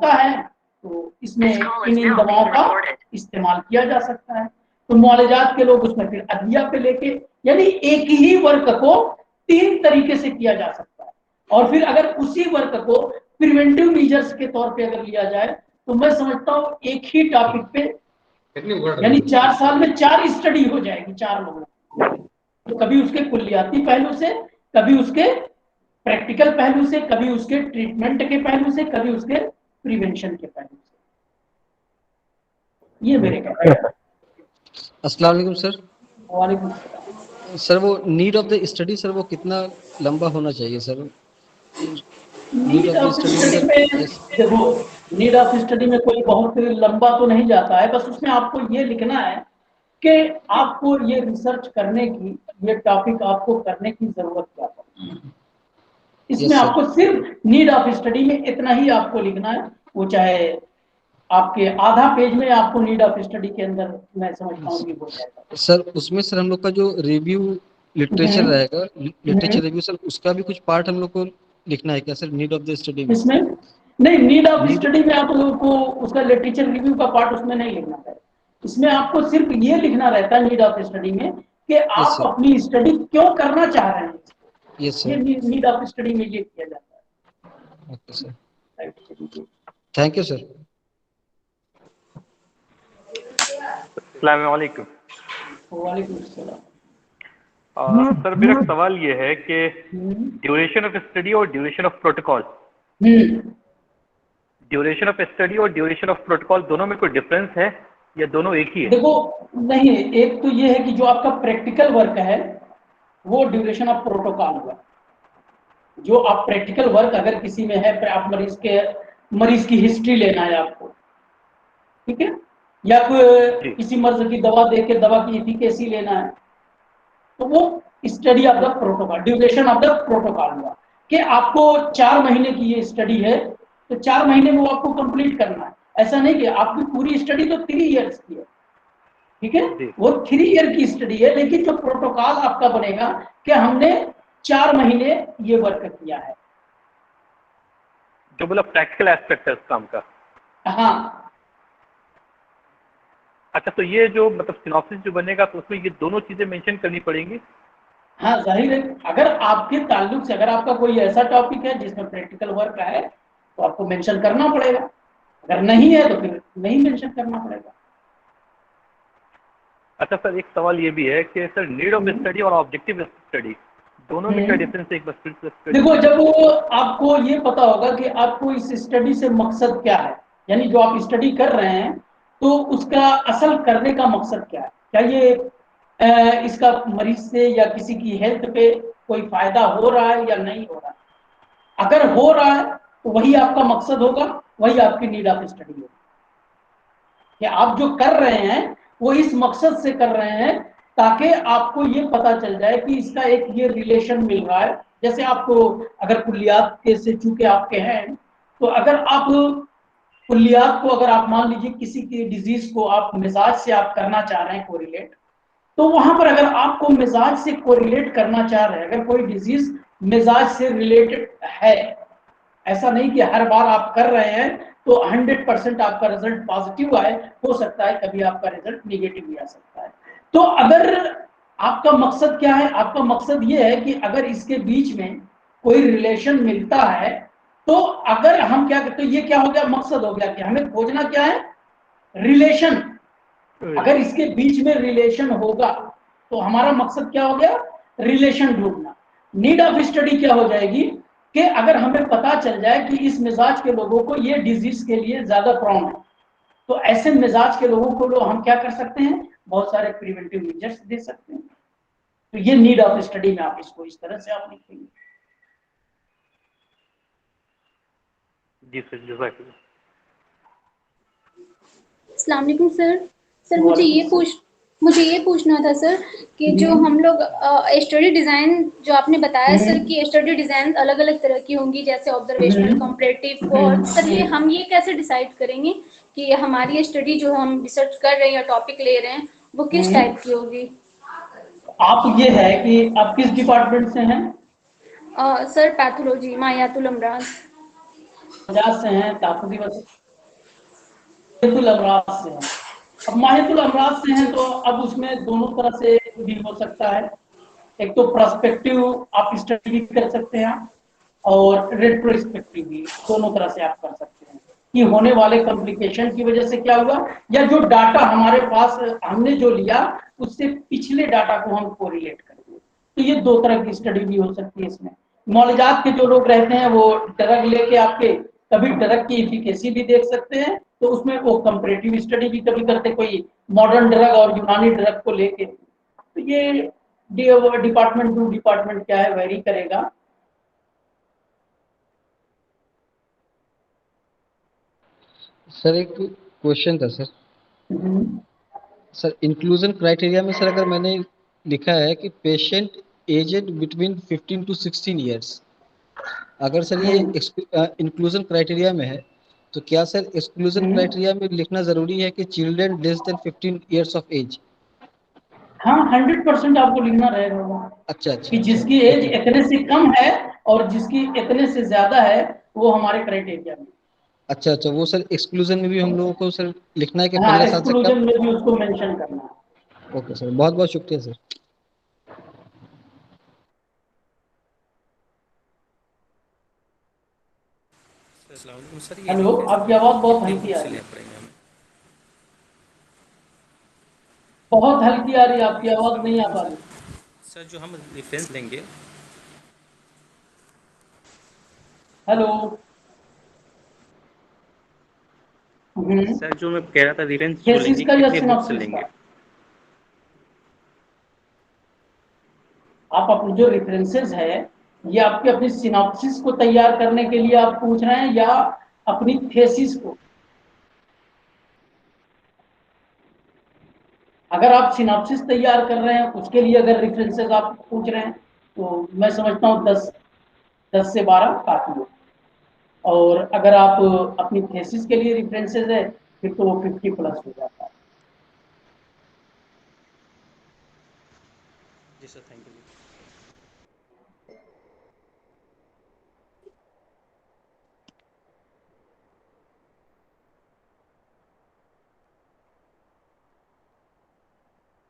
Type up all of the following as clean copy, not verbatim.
होता है तो इसमें इन दवाओं का इस्तेमाल किया जा सकता है। तो मुआलजात के लोग उसमें फिर अदविया पे लेके, यानी एक ही वर्क को 3 तरीके से किया जा सकता है। और फिर अगर उसी वर्क को प्रिवेंटिव मीजर्स के तौर पे अगर लिया जाए तो मैं समझता हूँ एक ही टॉपिक पे यानी 4 साल में 4 स्टडी हो जाएगी 4 लोगों की। तो कभी उसके कुल्लियाती पहलू से, कभी उसके प्रैक्टिकल पहलू से, कभी उसके ट्रीटमेंट के पहलू से, कभी उसके प्रिवेंशन के पहलू से। ये मेरे कहने हैं। अस्सलाम वालेकुम सर। वालेकुम सर वो need of the study sir वो कितना लंबा होना चाहिए सर? नीड ऑफ स्टडी में देखो, नीड ऑफ स्टडी में कोई बहुत लंबा तो नहीं जाता है, बस उसमें आपको ये लिखना है कि आपको ये रिसर्च करने की, ये टॉपिक आपको करने की जरूरत क्या है। इसमें आपको सिर्फ नीड ऑफ स्टडी में इतना ही आपको लिखना है। वो चाहे आपके आधा पेज में आपको नीड ऑफ स्टडी के अंदर मैं समझता हूँ कि हो जाएगा। सर उसमें सर हम लोग का जो रिव्यू लिटरेचर रहेगा, लिटरेचर रिव्यू सर, उसका भी कुछ पार्ट हम लोग को लिखना है क्या sir need of the study में? इसमें नहीं, नीड ऑफ स्टडी में आप लोगों को उसका लिटरेचर रिव्यू का पार्ट उसमें नहीं लिखना है। इसमें आपको सिर्फ ये लिखना रहता है नीड ऑफ स्टडी में कि आप अपनी स्टडी क्यों करना चाह रहे हैं। ये नीड ऑफ स्टडी में ये किया जाता है। Okay sir, thank you sir. अस्सलाम वालेकुम। वालेकुम अस्सलाम। सर मेरा सवाल ये है कि ड्यूरेशन ऑफ स्टडी और duration of protocol, duration of study और ड्यूरेशन ऑफ प्रोटोकॉल दोनों में कोई डिफरेंस है या दोनों एक ही है? देखो नहीं, एक तो ये है कि जो आपका प्रैक्टिकल वर्क है वो ड्यूरेशन ऑफ प्रोटोकॉल हुआ। जो आप प्रैक्टिकल वर्क अगर किसी में है, आप मरीज की हिस्ट्री लेना है आपको, ठीक है, या कोई किसी मर्ज की दवा दे के दवा की एफिकेसी लेना है, तो वो study of the protocol, duration of the protocol हुआ कि आपको 4 महीने की ये स्टडी है तो 4 महीने में वो आपको कंप्लीट करना है। ऐसा नहीं कि आपकी पूरी स्टडी तो 3 इयर्स की है, ठीक है, वो 3 ईयर की स्टडी है, लेकिन जो प्रोटोकॉल आपका बनेगा कि हमने 4 महीने ये वर्क किया है, जो मतलब प्रैक्टिकल एस्पेक्ट है उस काम का। हाँ। अच्छा, तो ये जो मतलब सिनॉप्सिस जो बनेगा तो उसमें ये दोनों चीजें मेंशन करनी पड़ेंगी? हाँ जाहिर है, अगर आपके ताल्लुक से अगर आपका कोई ऐसा टॉपिक है जिसमें प्रैक्टिकल वर्क है तो आपको मेंशन करना पड़ेगा, अगर नहीं है तो फिर नहीं मेंशन करना पड़ेगा। अच्छा सर, एक सवाल ये भी है कि सर नीड ऑफ स्टडी और ऑब्जेक्टिव स्टडी दोनों में क्या डिफरेंस है? एक बार देखो, जब आपको ये पता होगा कि आपको इस स्टडी से मकसद क्या है, यानी जो आप स्टडी कर रहे हैं तो उसका असल करने का मकसद क्या है, क्या ये इसका मरीज से या किसी की हेल्थ पे कोई फायदा हो रहा है या नहीं हो रहा है। अगर हो रहा है तो वही आपका मकसद होगा, वही आपकी नीड ऑफ स्टडी होगी। कि आप जो कर रहे हैं वो इस मकसद से कर रहे हैं ताकि आपको ये पता चल जाए कि इसका एक ये रिलेशन मिल रहा है। जैसे आपको अगर कुल्लियात के से चूंकि आपके हैं, तो अगर आप कुल्लियात को अगर आप मान लीजिए किसी की डिजीज को आप मिजाज से आप करना चाह रहे हैं कोरिलेट, तो वहां पर अगर आपको मिजाज से कोरिलेट करना चाह रहे हैं, अगर कोई डिजीज मिजाज से रिलेटेड है, ऐसा नहीं कि हर बार आप कर रहे हैं तो 100% आपका रिजल्ट पॉजिटिव आए, हो सकता है कभी आपका रिजल्ट निगेटिव भी आ सकता है। तो अगर आपका मकसद क्या है, आपका मकसद ये है कि अगर इसके बीच में कोई रिलेशन मिलता है तो अगर हम क्या करते हैं, ये क्या हो गया, मकसद हो गया कि हमें खोजना क्या है, रिलेशन। अगर इसके बीच में रिलेशन होगा तो हमारा मकसद क्या हो गया, रिलेशन ढूंढना। नीड ऑफ स्टडी क्या हो जाएगी कि अगर हमें पता चल जाए कि इस मिजाज के लोगों को ये डिजीज के लिए ज्यादा प्रॉन है, तो ऐसे मिजाज के लोगों को हम क्या कर सकते हैं, बहुत सारे प्रिवेंटिव मेजर्स दे सकते हैं। तो ये नीड ऑफ स्टडी में आप इसको इस तरह से आप लिखेंगे। जी सर, जज़ाकल्लाह। अस्सलाम वालेकुम सर। सर मुझे ये पूछना था सर कि जो हम लोग स्टडी डिज़ाइन जो आपने बताया सर कि स्टडी डिज़ाइन अलग अलग तरह की होंगी, जैसे ऑब्जर्वेशनल, कॉम्परेटिव, और सर हम ये कैसे डिसाइड करेंगे कि हमारी स्टडी जो हम रिसर्च कर रहे हैं या टॉपिक ले रहे हैं वो किस टाइप की होगी? आप ये है कि आप किस डिपार्टमेंट से हैं? Sir pathology, मायातुल अमराज। मोलजात से हैं, ताकुदी माहितुल अमराज से हैं। अब माहितुल अमराज से हैं तो अब उसमें दोनों तरह से भी हो सकता है। एक तो प्रोस्पेक्टिव आप स्टडी भी कर सकते हैं और रेट्रोस्पेक्टिव भी, दोनों तरह से आप कर सकते हैं कि होने वाले कॉम्प्लिकेशन की वजह से क्या हुआ, या जो डाटा हमारे पास हमने जो लिया उससे पिछले डाटा को हम कोरिलेट करेंगे। तो ये दो तरह की स्टडी भी हो सकती है इसमें। मौलजात के जो लोग रहते हैं वो ड्रग लेके आपके कभी ड्रग की इफिकेसी भी देख सकते हैं, तो उसमें वो कंपैरेटिव स्टडी भी कभी करते, कोई मॉडर्न ड्रग और यूनानी ड्रग को लेके। तो ये डिपार्टमेंट टू डिपार्टमेंट क्या है, वेरी करेगा। सर एक क्वेश्चन था सर। सर इंक्लूजन क्राइटेरिया में सर अगर मैंने लिखा है कि patient aged between 15 to 16 years, अगर सर ये इंक्लूजन क्राइटेरिया में है तो क्या सर एक्सक्लूजन क्राइटेरिया में लिखना जरूरी है कि children less than 15 years of age? हाँ, 100% आपको लिखना रहेगा वो। अच्छा अच्छा कि जिसकी एज इतने से कम है और जिसकी इतने से ज्यादा है वो हमारे क्राइटेरिया में। अच्छा अच्छा, वो सर एक्सक्लूजन में भी हम लोगों को सर लिखना है कि हाँ, 15 साल से एक्सक्लूजन कम? में भी उसको मेंशन करना है। ओके सर, बहुत बहुत शुक्रिया सर। हेलो, आपकी आवाज बहुत हल्की आ रही है। बहुत हल्की आ रही है आपकी आवाज, नहीं आ पा रही। सर जो हम रेफरेंस लेंगे, हेलो। सर जो मैं कह रहा था रेफरेंस जो थीसिस लेंगे का या कितने बुक से सिनॉप्सिस लेंगे? का? आप अपने जो रेफरेंसेस है ये आपके अपनी सिनॉप्सिस को तैयार करने के लिए आप पूछ रहे हैं या अपनी थीसिस को? अगर आप सिनॉप्सिस तैयार कर रहे हैं उसके लिए अगर रेफरेंसेस आप पूछ रहे हैं तो मैं समझता हूँ 10 से 12 काफी हो। और अगर आप अपनी थीसिस के लिए रेफरेंसेस है फिर तो वो 50 प्लस हो जाता है। जी सर, थैंक यू।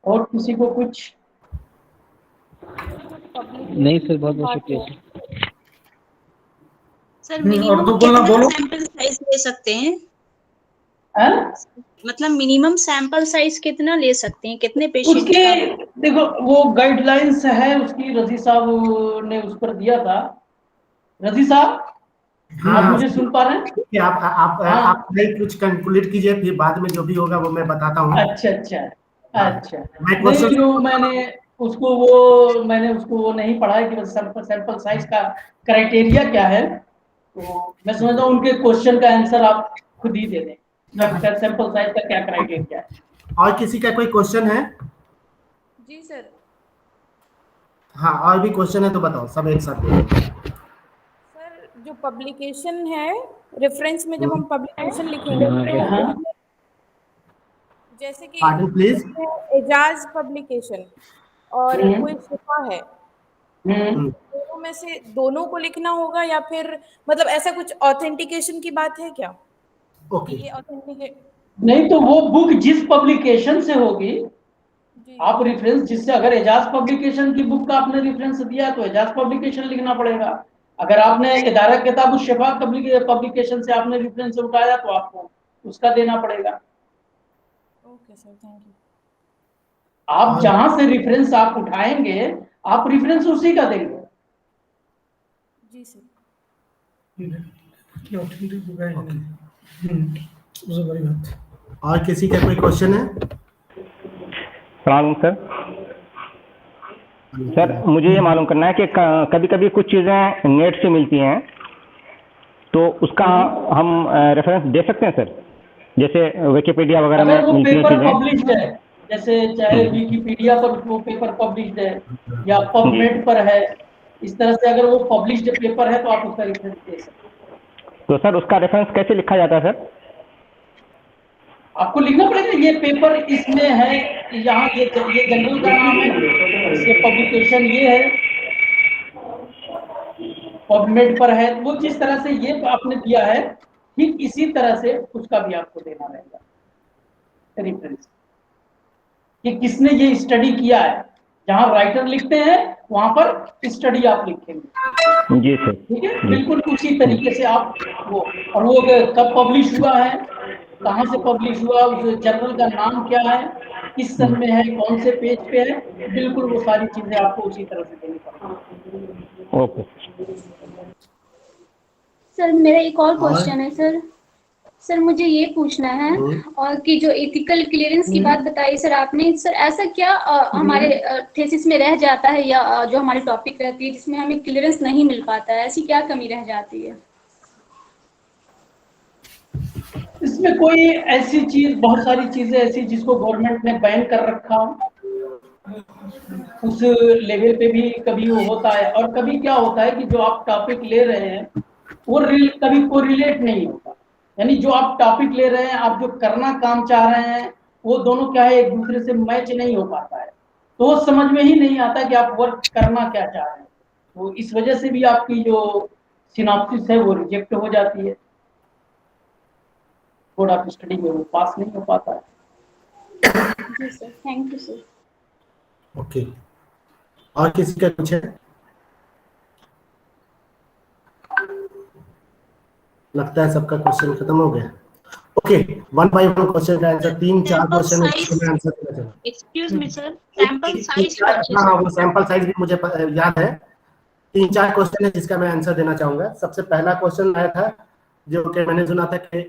और किसी को कुछ? नहीं सर, बहुत बहुत शुक्रिया सर। सर मिनिमम कितना सैंपल साइज ले सकते हैं? मतलब मिनिमम सैंपल साइज कितना ले सकते हैं, कितने पेशेंट उसके का? देखो वो गाइडलाइंस है उसकी, रजी साहब ने उस पर दिया था। रजी साहब, आप मुझे सुन पा रहे हैं? कि आप नहीं कुछ कंक्लूड कीजिए, फिर बाद में जो भी होगा वो मैं बताता हूँ। अच्छा अच्छा अच्छा। मैं नहीं, जो मैंने उसको वो नहीं पढ़ा है कि सैंपल साइज का क्राइटेरिया क्या है, तो मैं समझता हूँ उनके क्वेश्चन का आंसर आप खुद ही दे दें। सैंपल साइज का क्या क्राइटेरिया है? और किसी का कोई क्वेश्चन है? जी सर। हाँ, और भी क्वेश्चन है तो बताओ, सब एक साथ। सर जो पब्लिकेशन है, रेफरेंस में जब हम पब्लिकेशन लिखेंगे तो जैसे कि प्लीज, एजाज पब्लिकेशन और कोई शिफा है, दोनों में से दोनों को लिखना होगा या फिर मतलब ऐसा कुछ ऑथेंटिकेशन की बात है क्या? ओके। ये ऑथेंटिकेट नहीं तो वो बुक जिस पब्लिकेशन से होगी, आप रेफरेंस जिससे, अगर एजाज पब्लिकेशन की बुक का आपने रेफरेंस दिया तो एजाज पब्लिकेशन लिखना पड़ेगा। अगर आपने इदारा किताब शिफा पब्लिकेशन से आपने रेफरेंस उठाया तो आपको उसका देना पड़ेगा। Okay sir, thank you. आप जहां से रेफरेंस आप उठाएंगे आप रेफरेंस उसी का देंगे। जी सर। और किसी का कोई क्वेश्चन है? सलाम सर। सर मुझे ये मालूम करना है कि कभी कभी कुछ चीज़ें नेट से मिलती हैं तो उसका हम रेफरेंस दे सकते हैं सर, जैसे विकिपीडिया वगैरह में वो मिलती हैं पेपर चीज़ें। पब्लिश्ड है, जैसे चाहे विकिपीडिया पर वो पेपर पब्लिश्ड है या पबमेड पर है, इस तरह से अगर वो पब्लिश्ड पेपर है तो आप उसका रेफरेंस दे सकते हैं। तो सर उसका रेफरेंस कैसे लिखा जाता है सर? आपको लिखना पड़ेगा ये पेपर इसमें है, यहाँ ये जर्नल का नाम है, इसके पब्लिकेशन ये है। पबमेड पर है, वो जिस तरह से ये आपने दिया है ठीक इसी तरह से उसका भी आपको देना रहेगा रेफरेंस कि किसने ये स्टडी किया है। जहां राइटर लिखते हैं वहां पर स्टडी आप लिखेंगे। जी सर। ठीक है, बिल्कुल उसी तरीके से आप वो, और वो कब पब्लिश हुआ है, कहाँ से पब्लिश हुआ, उस जर्नल का नाम क्या है, किस सन में है, कौन से पेज पे है, बिल्कुल वो सारी चीजें आपको उसी तरह से देनी पड़ेगी। ओके सर मेरा एक और क्वेश्चन है सर मुझे ये पूछना है और कि जो एथिकल क्लियरेंस की बात बताई सर आपने, सर ऐसा क्या हमारे थीसिस में रह जाता है या जो हमारी टॉपिक रहती है जिसमें हमें क्लियरेंस नहीं मिल पाता है, ऐसी क्या कमी रह जाती है? इसमें कोई ऐसी चीज, बहुत सारी चीजें ऐसी जिसको गवर्नमेंट ने बैन कर रखा हो, उस लेवल पे भी कभी वो होता है। और कभी क्या होता है कि जो आप टॉपिक ले रहे हैं वो कभी कोरिलेट नहीं होता, यानी जो आप टॉपिक ले रहे हैं, आप जो करना काम चाह रहे हैं, वो दोनों क्या है एक दूसरे से मैच नहीं हो पाता है, तो वो समझ में ही नहीं आता कि आप वर्क करना क्या चाह रहे हैं। तो इस वजह से भी आपकी जो सिनॉप्सिस है वो रिजेक्ट हो जाती है, बोर्ड ऑफ स्टडी में वो पास नहीं हो पाता है। जी sir, thank you sir. Okay, और किसी का कुछ है? लगता है सबका क्वेश्चन खत्म हो गया। Okay, one by one question का आंसर, 3-4 क्वेश्चन में आंसर देना चाहिए। Excuse me sir, sample size हाँ, वो सैंपल साइज भी मुझे याद है। 3-4 क्वेश्चन है जिसका मैं आंसर देना चाहूंगा। सबसे पहला क्वेश्चन आया था जो कि मैंने सुना था कि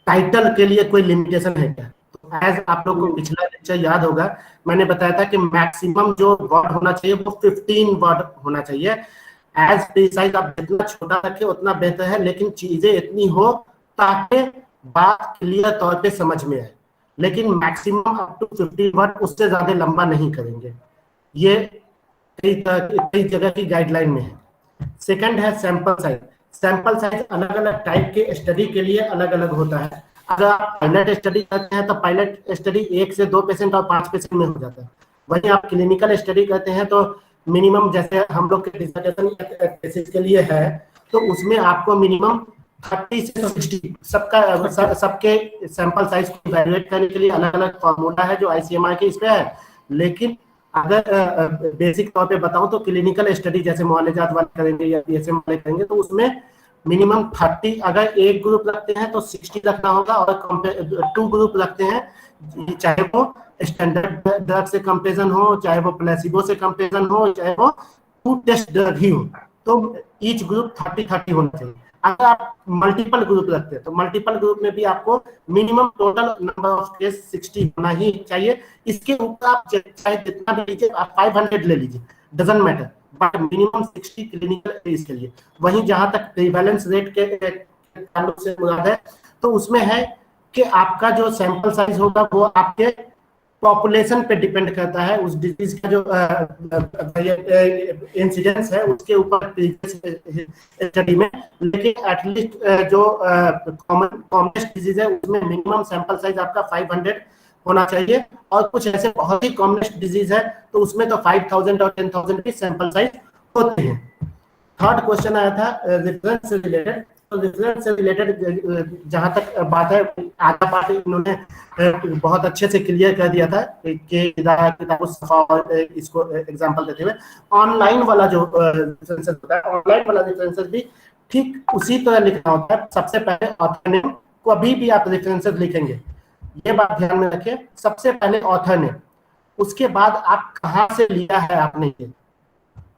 टाइटल के लिए कोई लिमिटेशन है क्या? तो एज आप लोग को पिछला लेक्चर याद होगा, मैंने बताया था कि मैक्सिमम जो वर्ड होना चाहिए वो 15 वर्ड होना चाहिए। एज प्रिसाइज आप जितना छोटा रखें उतना बेहतर है, लेकिन चीजें इतनी हो ताकि बात क्लियर तौर पे समझ में आए, लेकिन मैक्सिमम अप टू 15 वर्ड, उससे ज्यादा लंबा नहीं करेंगे। ये कई जगह की गाइडलाइन में है। सेकंड है सैंपल साइज। सैंपल साइज अलग अलग टाइप के स्टडी के लिए अलग अलग होता है। अगर आप पायलट स्टडी करते हैं तो पायलट स्टडी 1 से 2% और 5% में हो जाता है। वहीं आप क्लिनिकल स्टडी करते हैं तो मिनिमम, जैसे हम लोग के डिसर्टेशन थीसिस के लिए है, तो उसमें आपको मिनिमम 30 से 60 सबके सैंपल साइज को इवैल्यूएट करने के लिए अलग अलग फॉर्मूला है जो ICMR के इस पे है। लेकिन अगर बेसिक तौर पे बताऊं तो क्लिनिकल स्टडी जैसे मुआलजात वाले करेंगे या PSM वाले करेंगे तो उसमें मिनिमम 30, अगर एक ग्रुप रखते हैं तो 60 रखना होगा, और 2 ग्रुप रखते हैं, चाहे वो स्टैंडर्ड ड्रग से कंपेरिजन हो, चाहे वो प्लेसिबो से कंपेरिजन हो, चाहे वो 2 टेस्ट ड्रग ही हो, तो ईच ग्रुप 30-30 होना चाहिए। अगर आप मल्टीपल ग्रुप रखते हैं तो मल्टीपल ग्रुप में भी आपको minimum total number of case 60 होना ही चाहिए। इसके ऊपर आप चाहे जितना भी लीजिए, आप 500 ले लीजिए, doesn't matter, but minimum 60 clinical case के लिए। वहीं जहां तक प्रीवैलेंस रेट के ताल्लुक से मुराद है, तो उसमें है कि आपका जो सैंपल साइज होगा वो आपके पॉपुलेशन पे डिपेंड करता है, उस डिजीज का जो इंसिडेंस है उसके ऊपर प्रीवियस स्टडी में। लेकिन एटलीस्ट जो कॉमनेस्ट डिजीज है उसमें मिनिमम सैंपल साइज आपका 500 होना चाहिए, और कुछ ऐसे बहुत ही कॉमनेस्ट डिजीज है तो उसमें तो 5000 और 10,000 की सैंपल साइज होते हैं। थर्ड क्वेश्चन आया था रेफरेंस से रिलेटेड। तो रेफरेंस से रिलेटेड जहां तक बात है, आधा पार्ट इन्होंने बहुत अच्छे से क्लियर कर दिया था कि किताब सफा और इसको एग्जांपल देते हुए। ऑनलाइन वाला जो रेफरेंस होता है, ऑनलाइन वाला रेफरेंस भी ठीक उसी तरह लिखना होता है। सबसे पहले ऑथर नेम, कभी भी आप रेफरेंसेस लिखेंगे ये बात ध्यान में रखिए, सबसे पहले ऑथर नेम, उसके बाद आप कहाँ से लिया है आपने ये,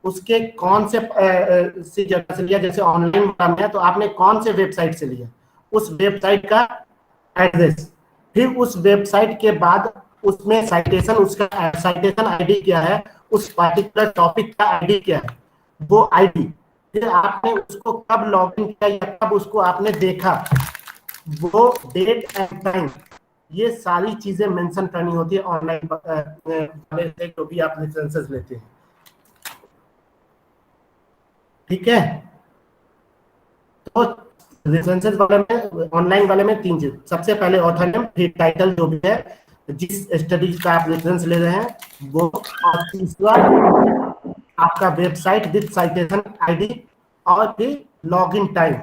उसके कौन से जगह से लिया, जैसे ऑनलाइन काम है तो आपने कौन से वेबसाइट से लिया, उस वेबसाइट का एड्रेस, फिर उस वेबसाइट के बाद उसमें साइटेशन, उसका साइटेशन आईडी क्या है, उस पार्टिकुलर टॉपिक का आईडी क्या है, वो आईडी, फिर आपने उसको कब लॉगिन किया या कब उसको आपने देखा, वो डेट एंड टाइम, ये सारी चीजें मेंशन करनी होती है ऑनलाइन वाले से जो भी आप रेफरेंसेस लेते हैं। ठीक है, तो रेफरेंसेस वाले में, ऑनलाइन वाले में 3 चीज, सबसे पहले ऑथर नेम, फिर टाइटल जो भी है जिस स्टडी का आप रेफरेंस ले रहे हैं वो, और तीसरा आपका वेबसाइट विद साइटेशन आईडी, और फिर लॉगिन टाइम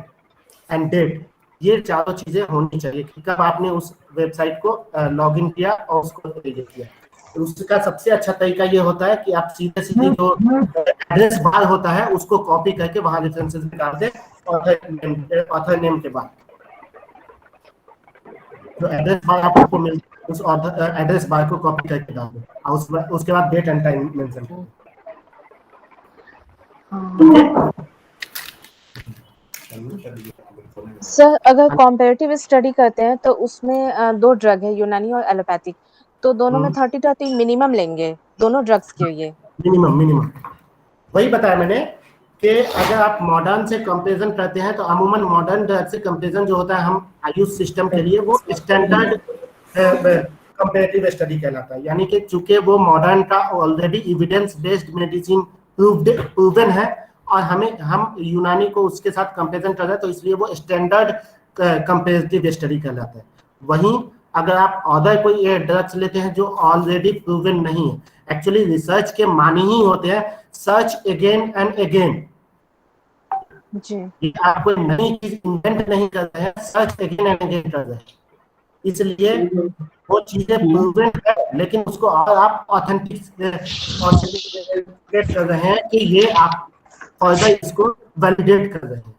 एंड डेट, ये चारों चीजें होनी चाहिए कि कब आपने उस वेबसाइट को लॉगिन किया और उसको रिलीज किया। तो उसका सबसे अच्छा तरीका ये होता है कि आप सीधे सीधे जो एड्रेस बार होता है उसको कॉपी करके वहां रेफरेंसेस निकाल दें ऑथर नेम के बाद। जो एड्रेस बार आपको मिलता है उस एड्रेस बार को कॉपी करके डाल दें और उसके बाद डेट एंड टाइम मेंशन करें। सर अगर कॉम्पेरेटिव स्टडी करते हैं तो उसमें दो ड्रग है, यूनानी और एलोपैथिक, तो दोनों में 30-30 मिनिमम लेंगे दोनों ड्रग्स के लिए। मिनिमम वही बताया मैंने कि अगर आप मॉडर्न से कंपैरिजन करते हैं तो अमूमन मॉडर्न ड्रग से कंपैरिजन जो होता है हम आयुष सिस्टम के लिए वो स्टैंडर्ड कंपैरेटिव स्टडी कहलाता है। यानी कि चूंकि वो मॉडर्न का already evidence based medicine proven है और हम यूनानी को उसके साथ कंपैरिजन कर रहे हैं तो इसलिए वो स्टैंडर्ड कंपैरेटिव स्टडी कहलाता है। वहीं अगर आप अदर कोई ड्रग्स लेते हैं जो ऑलरेडी प्रूवन नहीं है, एक्चुअली रिसर्च के मानी ही होते हैं सर्च अगेन एंड अगेन जी। आप कोई नई चीज इन्वेंट नहीं कर रहे हैं, सर्च अगेन एंड अगेन कर रहे हैं, इसलिए वो चीजें प्रूवन है लेकिन उसको और आप ऑथेंटिक कर रहे हैं कि ये आप फर्दर इसको वैलिडेट कर रहे हैं।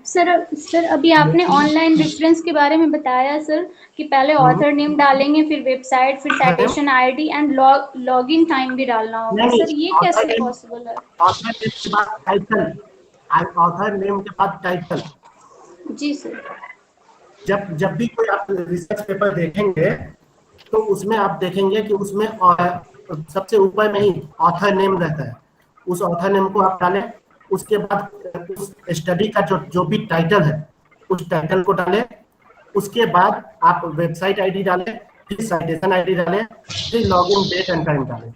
सर अभी आपने ऑनलाइन रेफरेंस के बारे में बताया सर कि पहले ऑथर नेम डालेंगे, फिर वेबसाइट, फिर citation ID and login time भी डालना होगा। सर ये कैसे पॉसिबल है? ऑथर नेम के बाद टाइटल, ऑथर नेम के बाद टाइटल। जी सर। जब भी कोई आप रिसर्च पेपर देखेंगे तो उसमें आप देखेंगे कि उसमें सबसे ऊपर में ही ऑथर नेम रहता है। उस ऑथर नेम को आप डालें, उसके बाद उस स्टडी का जो भी टाइटल है उस टाइटल को डालें, उसके बाद आप वेबसाइट आईडी डालें, फिर साइटेशन आईडी डालें, फिर लॉगिन डेट एंड टाइम डालें।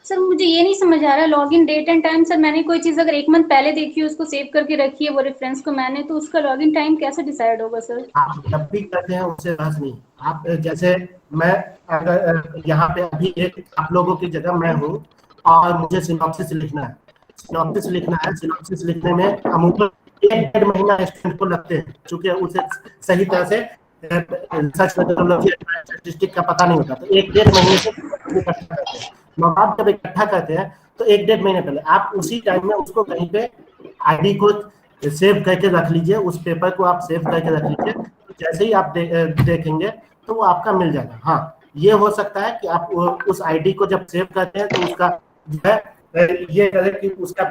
सर मुझे ये नहीं समझ आ रहा login date and time. Sir मैंने कोई चीज अगर 1 मंथ पहले देखी है उसको सेव करके रखी है वो रेफरेंस को मैंने, तो उसका लॉगिन टाइम कैसे डिसाइड होगा सर? आप जब भी करते हैं उससे बस नहीं, आप जैसे मैं अगर यहाँ पे अभी एक आप लोगों की जगह मैं हूँ और मुझे सिनॉप्सिस लिखना है, सिनॉप्सिस लिखने में अमूमन 1-1.5 महीना स्टूडेंट को लगते हैं, चूंकि उसे सही तरह से रिसर्च मेथोडोलॉजी स्टैटिस्टिक का पता नहीं होता, तो 1-1.5 महीने से इकट्ठा करते हैं। आप जब इकट्ठा करते हैं तो 1-1.5 महीने पहले आप उसी टाइम में उसको कहीं पे आईडी को सेव करके रख लीजिए, उस पेपर को आप सेव करके रख लीजिए, तो जैसे ही आप देखेंगे तो वो आपका मिल जाएगा। हाँ, ये हो सकता है कि आप उस आईडी को जब सेव करते हैं तो उसका जो है ये करें कि उसका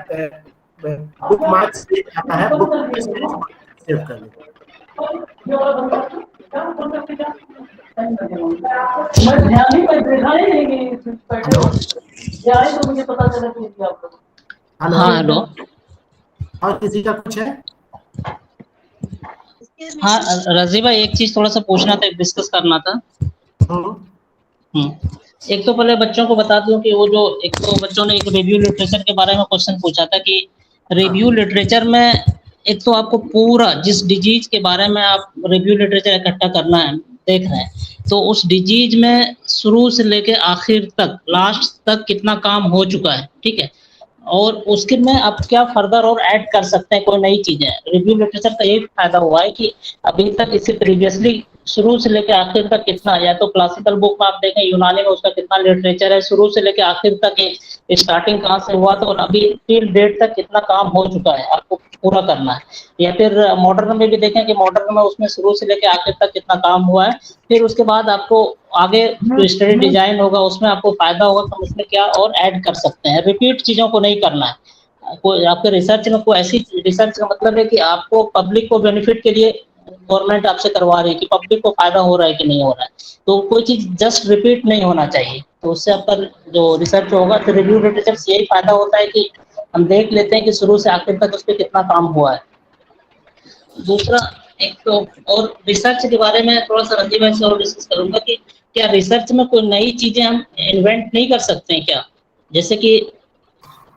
बुक मार्क्स आता है, बुक सेव कर लें। मैं ध्यान ही देखा ही नहीं तो मुझे पता चला कि आप। हाँ हेलो, और किसी का कुछ है? हाँ रजी भाई, एक चीज थोड़ा सा पूछना था, डिस्कस करना था। एक तो पहले बच्चों को बता दूं कि वो जो एक तो बच्चों ने एक रिव्यू लिटरेचर के बारे में क्वेश्चन पूछा था कि रिव्यू लिटरेचर में एक तो आपको पूरा जिस डिजीज के बारे में आप रिव्यू लिटरेचर इकट्ठा करना है देख रहे हैं, तो उस डिजीज में शुरू से लेके आखिर तक लास्ट तक कितना काम हो चुका है, ठीक है, और उसके में आप क्या फर्दर और ऐड कर सकते हैं, कोई नई चीजें। रिव्यू लिटरेचर का यही फायदा हुआ है कि अभी तक इससे प्रीवियसली शुरू से लेकर आखिर तक कितना, या तो क्लासिकल बुक में आप देखें यूनानी में उसका कितना लिटरेचर है, शुरू से लेकर आखिर तक स्टार्टिंग कहाँ से हुआ तो अभी टिल डेट तक कितना काम हो चुका है आपको पूरा करना है। या फिर मॉडर्न में भी देखें कि मॉडर्न में उसमें शुरू से लेकर आखिर तक कितना काम हुआ है, फिर उसके बाद आपको आगे जो स्टडी डिजाइन होगा उसमें आपको फायदा होगा तो उसमें क्या और ऐड कर सकते हैं। रिपीट चीजों को नहीं करना है। कोई आपके रिसर्च में कोई ऐसी रिसर्च का मतलब है कि आपको पब्लिक को बेनिफिट के लिए गवर्नमेंट आपसे करवा रही है कि पब्लिक को फायदा हो रहा है कि नहीं हो रहा है, तो कोई चीज जस्ट रिपीट नहीं होना चाहिए। तो उससे आपका जो रिसर्च होगा, तो रिव्यू लिटरेचर से यही फायदा होता है कि हम देख लेते हैं कि शुरू से आखिर तक उस पर कितना काम हुआ है। दूसरा एक तो और रिसर्च के बारे में थोड़ा सा रंजीत भाई से और डिस्कस करूंगा कि क्या रिसर्च में कोई नई चीजें हम इन्वेंट नहीं कर सकते हैं क्या, जैसे कि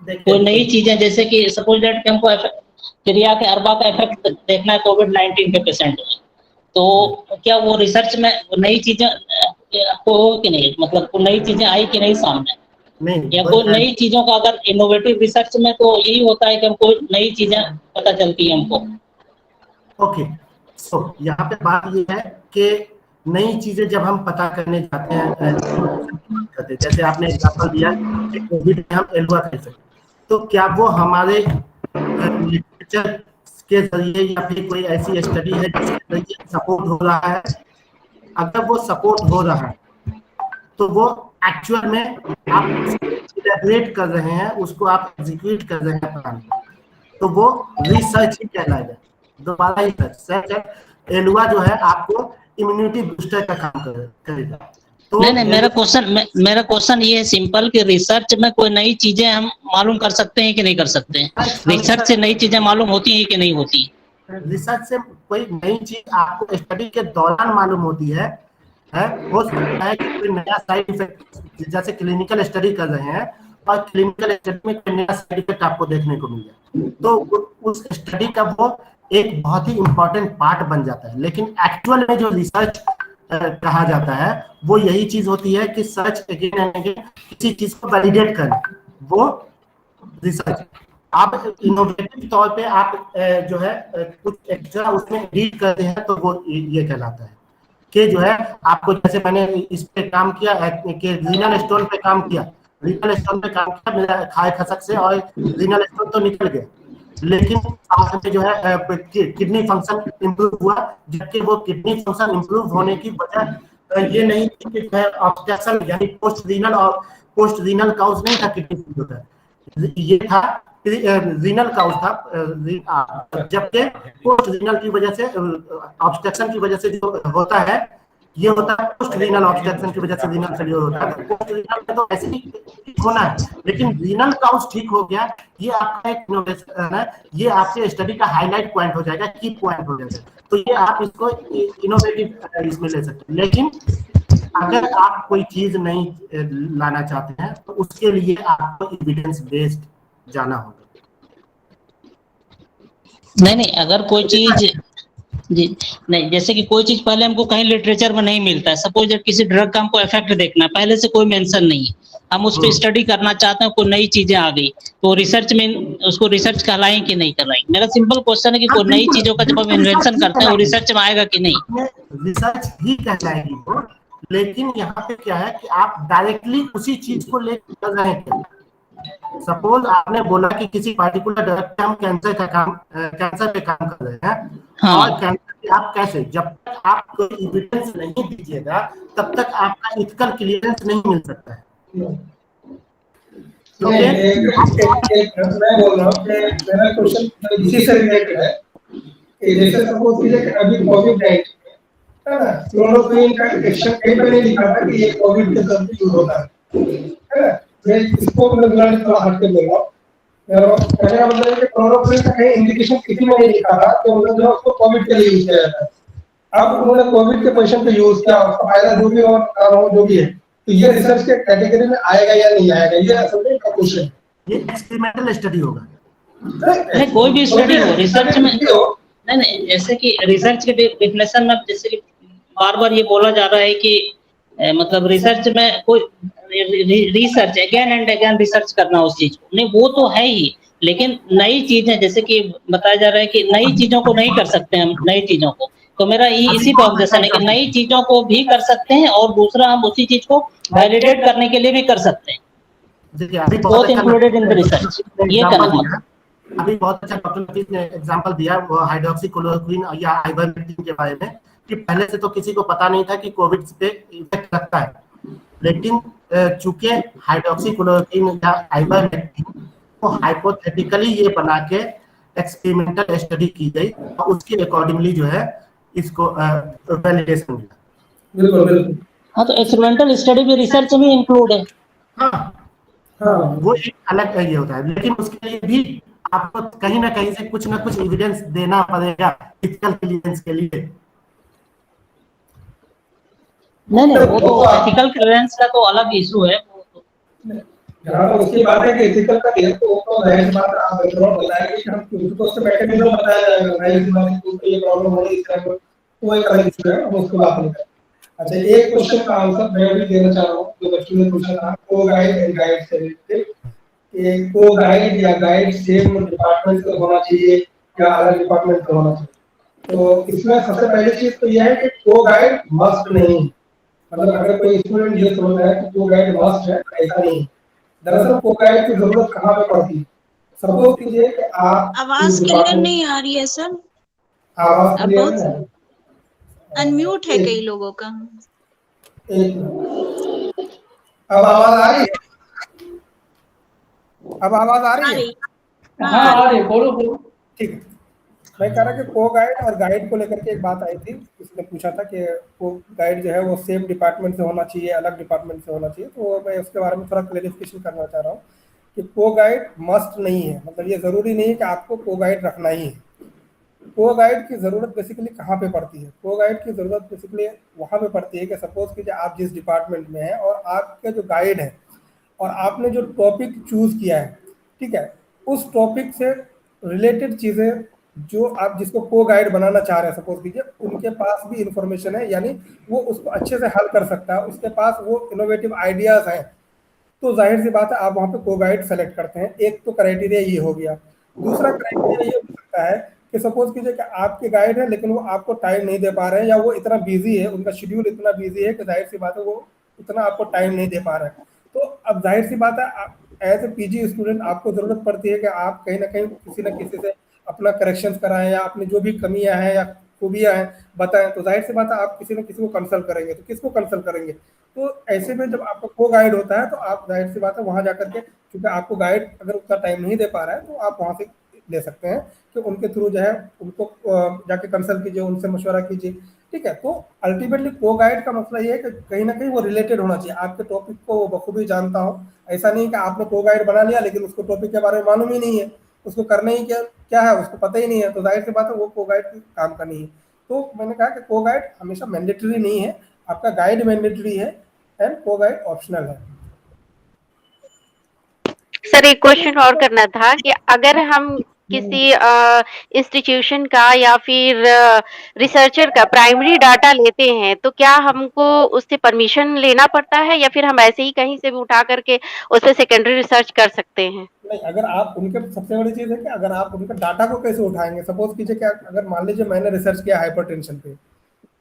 कोई नई चीजें, जैसे कि सपोज दैट हमको क्रिया के अरबा का इफेक्ट देखना है कोविड-19 के पेशेंट में, तो क्या वो रिसर्च में नई चीजें आपको हो कि नहीं, मतलब नई चीजें आई कि नहीं सामने? नहीं या कोई नई चीजों का, अगर इनोवेटिव रिसर्च में तो यही होता है कि हमको नई चीजें पता चलती है हमको। ओके, सो यहाँ पे बात ये है कि नई चीजें जब हम पता करने जाते हैं, जैसे आपने एग्जांपल दिया कि कोविड में हम एलुआ कर सकते, तो क्या वो हमारे लिटरेचर के जरिए या फिर कोई ऐसी स्टडी है जिसके जरिए सपोर्ट हो रहा है? अगर वो सपोर्ट हो रहा है तो वो एक्चुअल में आप इलैबोरेट कर रहे हैं, उसको आप एग्जीक्यूट कर रहे हैं प्लान, तो वो रिसर्च ही कहलाएगा। दोबारा ही सच है, एलुआ जो है आपको इम्यूनिटी बूस्टर का काम करेगा। तो नहीं, मेरा क्वेश्चन ये है सिंपल कि रिसर्च में कोई नई चीजें हम मालूम कर सकते हैं कि नहीं कर सकते हैं? रिसर्च से नई चीजें मालूम होती हैं कि नहीं होती? रिसर्च से कोई नई चीज आपको स्टडी के दौरान मालूम होती है। हो सकता है कि कोई नया साइड इफेक्ट, जैसे क्लिनिकल स्टडी कर रहे हैं और क्लिनिकल स्टडी में कोई नया साइड इफेक्ट आपको देखने को मिल जाए, तो उस स्टडी का वो एक बहुत ही इंपॉर्टेंट पार्ट बन जाता है। लेकिन एक्चुअल में जो रिसर्च कहा जाता है वो यही चीज होती है कि सर्च अगेन एंड अगेन किसी चीज को वैलिडेट करना, वो रिसर्च। आप इनोवेटिव तौर पे आप जो है कुछ एक्स्ट्रा उसमें एडिट करते हैं तो वो ये कहलाता है कि जो है आपको, जैसे मैंने इस पे काम किया कि रीनल स्टोन पे काम किया, रीनल स्टोन पे काम किया मेरा खाए खसक से, और रीनल स्टोन तो निकल गया, लेकिन साथ में जो है किडनी फंक्शन इंप्रूव हुआ, जबकि वो किडनी फंक्शन इंप्रूव होने की वजह ये नहीं थी कि जो है ऑब्स्ट्रक्शन यानी पोस्ट रीनल और पोस्ट रीनल काउज नहीं था किडनी फेलियर, ये था रीनल काउज था, जबकि पोस्ट रीनल की वजह से ऑब्स्ट्रक्शन की वजह से जो होता है ये होता है पोस्ट रीनल ऑब्स्ट्रक्शन की वजह से रीनल फेलियर होता है। पोस्ट रीनल में तो ऐसे ही ठीक होना है, लेकिन रीनल काउज ठीक हो गया, ये आपका एक इनोवेशन है, ये आपके स्टडी का हाईलाइट पॉइंट हो जाएगा, की पॉइंट हो जाएगा, तो ये आप इसको इनोवेटिव इसमें ले सकते हैं। लेकिन अगर आप कोई चीज नहीं लाना चाहते हैं तो उसके लिए आपको एविडेंस बेस्ड जाना होगा। नहीं, अगर कोई चीज जी नहीं, जैसे कि कोई चीज पहले हमको कहीं लिटरेचर में नहीं मिलता है, सपोज जब किसी ड्रग का हमको इफेक्ट देखना है, पहले से कोई मेंशन नहीं है, हम उस पर स्टडी करना चाहते हैं, कोई नई चीजें आ गई तो रिसर्च में उसको रिसर्च कहलाएं कि नहीं कहलाएं? मेरा सिंपल क्वेश्चन है कि कोई नई चीजों का जब हम इन्वेंशन करते हैं वो रिसर्च में आएगा कि नहीं? रिसर्च ही कहलाएगी वो, लेकिन यहाँ पे क्या है कि आप डायरेक्टली उसी चीज को लेकर कर रहे हैं। सपोज आपने बोला कि किसी पार्टिकुलर ड्रग पे हम कैंसर पे काम कर रहे हैं, हाँ। और कैंसर पे आप कैसे, जब तक आप कोई एविडेंस नहीं दीजिएगा तब तक आपका इथिकल क्लियरेंस नहीं मिल सकता है। मैं बोल रहा हूँ कि मेरा क्वेश्चन इसी से रिलेटेड है कि जैसे सपोज कीजिए अभी कोविड-19 है ना, क्लोरोक्विन का एक्शन कहीं पे नहीं लिखा था कि ये कोविड के दौरान यूज होता है ना, मैं इसको मतलब थोड़ा हट के बोल रहा हूँ। कहने का मतलब है कि क्लोरोक्विन का कहीं इंडिकेशन किसी में नहीं लिखा था तो मतलब जो उसको कोविड के लिए यूज किया जाता है। अब उन्होंने कोविड के पेशेंट पे यूज किया, उसका फायदा जो भी और जो भी है, तो ये रिसर्च के कैटेगरी में आएगा या नहीं आएगा, ये असल में का क्वेश्चन है। ये एक्सपेरिमेंटल स्टडी होगा, नहीं कोई भी स्टडी हो रिसर्च में नहीं, जैसे कि रिसर्च के डेफिनेशन में जैसे कि बार-बार ये बोला जा रहा है कि मतलब रिसर्च में कोई research again and again research करना उस चीज को, नहीं वो तो है ही, लेकिन नई चीजें जैसे कि बताया जा रहा है कि नई चीजों को नहीं कर सकते हम, नई चीजों को, तो मेरा इसी पे ऑब्जेक्शन है कि नई चीजों को भी कर सकते हैं और दूसरा हम उसी चीज को वैलिडेट करने के लिए भी कर सकते हैं, both included in the research, ये कहना। अभी बहुत अच्छा डॉक्टर लतीफ ने एग्जांपल दिया वो हाइड्रोक्सीक्लोरोक्विन या आइवरमेक्टिन के बारे में, कि पहले से तो किसी को पता नहीं था कि कोविड पे इफेक्ट लगता है, लेकिन चूंकि हाइड्रोक्सीक्लोरोक्विन या आइवरमेक्टिन को हाइपोथेटिकली ये बना के एक्सपेरिमेंटल स्टडी की गई और उसके अकॉर्डिंगली जो है इसको वैलिडेशन मिला। बिल्कुल। हाँ, तो एक्सपेरिमेंटल स्टडी भी रिसर्च में इंक्लूड है। हाँ, वो एक अलग ये होता है, लेकिन उसके लिए भी आपको कहीं ना कहीं से कुछ ना कुछ एविडेंस देना पड़ेगा इथिकल क्लियरेंस के लिए। नहीं वो तो एथिकल क्लियरेंस का तो अलग इशू है। जहाँ तो उसकी बात है कि एथिकल का क्लियर तो जाहिर बात आप बताएंगे कि हम उसको उससे मैकेनिज्म बताया जाएगा, ये प्रॉब्लम हो रही है, वो एक अलग इशू है, हम उसको बात नहीं करें। अच्छा, एक क्वेश्चन का आंसर मैं भी देना चाह रहा हूँ जो बच्चों ने पूछा था को गाइड एंड गाइड से रिलेटेड, कि को गाइड या गाइड सेम डिपार्टमेंट का होना चाहिए या अलग डिपार्टमेंट का होना चाहिए। तो इसमें सबसे पहली चीज तो यह है कि को गाइड मस्ट नहीं, मतलब अगर कोई स्टूडेंट ये सोच रहा है कि को गाइड मस्ट है, ऐसा नहीं। दरअसल को गाइड की जरूरत कहाँ पे पड़ती है? सपोज कीजिए कि आप आवाज क्लियर नहीं आ रही है सर, आवाज अब क्लियर बहुत है? अनम्यूट है कई लोगों का। अब आवाज आ रही है? अब आवाज आ रही है? हाँ आ रही, बोलो बोलो। ठीक है, मैं कह रहा कि को गाइड और गाइड को लेकर के एक बात आई थी, इसने पूछा था कि को गाइड जो है वो सेम डिपार्टमेंट से होना चाहिए, अलग डिपार्टमेंट से होना चाहिए। तो मैं उसके बारे में थोड़ा क्लेरिफिकेशन करना चाह रहा हूँ कि को गाइड मस्ट नहीं है, मतलब ये जरूरी नहीं है कि आपको को गाइड रखना ही है। को गाइड की जरूरत बेसिकली कहाँ पे पड़ती है? को गाइड की जरूरत बेसिकली वहाँ पे पड़ती है कि सपोज कीजिए आप जिस डिपार्टमेंट में हैं और आपके जो गाइड है और आपने जो टॉपिक चूज किया है, ठीक है, उस टॉपिक से रिलेटेड चीजें जो आप जिसको को गाइड बनाना चाह रहे हैं, सपोज कीजिए उनके पास भी इंफॉर्मेशन है, यानी वो उसको अच्छे से हल कर सकता है, उसके पास वो इनोवेटिव आइडियाज हैं, तो जाहिर सी बात है आप वहाँ पे को गाइड सेलेक्ट करते हैं। एक तो क्राइटेरिया ये हो गया। दूसरा क्राइटेरिया ये हो सकता है कि सपोज कीजिए कि आपके गाइड है लेकिन वो आपको टाइम नहीं दे पा रहे हैं, या वो इतना बिजी है, उनका शेड्यूल इतना बिजी है कि जाहिर सी बात है वो उतना आपको टाइम नहीं दे पा रहे हैं। तो अब जाहिर सी बात है एज ए पीजी स्टूडेंट आपको जरूरत पड़ती है कि आप कहीं ना कहीं किसी न किसी से अपना करेक्शन कराएं या अपनी जो भी कमियां हैं या खूबियां हैं बताएं। तो जाहिर सी बात है आप किसी न किसी को कंसल्ट करेंगे, तो किसको कंसल्ट करेंगे? तो ऐसे में जब आपका को गाइड होता है तो आप जाहिर सी बात है वहां जाकर के, क्योंकि आपको गाइड अगर उतना टाइम नहीं दे पा रहा है तो आप वहां से ले सकते हैं कि उनके थ्रू जो है उनको जाके कंसल्ट कीजिए, उनसे मशवरा कीजिए, ठीक है। तो अल्टीमेटली को गाइड का मतलब ये है कि कहीं ना कहीं वो रिलेटेड होना चाहिए, आपके टॉपिक को वो बखूबी जानता हो। ऐसा नहीं कि आपने को गाइड बना लिया लेकिन उसको टॉपिक के बारे में मालूम ही नहीं है, उसको करना ही क्या है उसको पता ही नहीं है, तो जाहिर सी बात है वो को गाइड काम का नहीं है। तो मैंने कहा कि को गाइड हमेशा मैंडेटरी नहीं है, आपका गाइड मैंडेटरी है एंड को गाइड ऑप्शनल है। सर एक क्वेश्चन और करना था कि अगर हम किसी इंस्टीट्यूशन का या फिर रिसर्चर का प्राइमरी डाटा लेते हैं तो क्या हमको उससे परमिशन लेना पड़ता है या फिर हम ऐसे ही कहीं से भी उठा करके उससे सेकेंडरी रिसर्च कर सकते हैं? नहीं, अगर आप उनके, सबसे बड़ी चीज है कि अगर आप उनके डाटा को कैसे उठाएंगे। सपोज कीजिए कि अगर मान लीजिए मैंने रिसर्च किया हाइपरटेंशन पे,